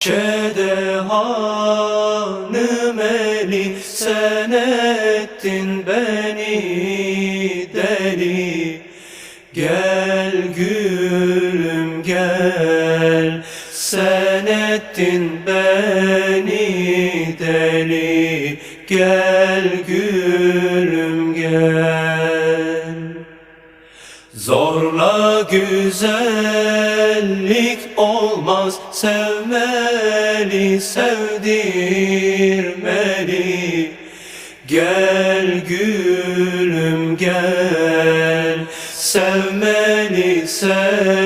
Şede hanım eli, sen ettin beni deli. Gel gülüm gel, sen ettin beni deli. Gel gülüm gel. Zorla güzellik olmaz, sevmeli, sevdirmeli. Gel gülüm gel, sevmeli, sevdirmeli.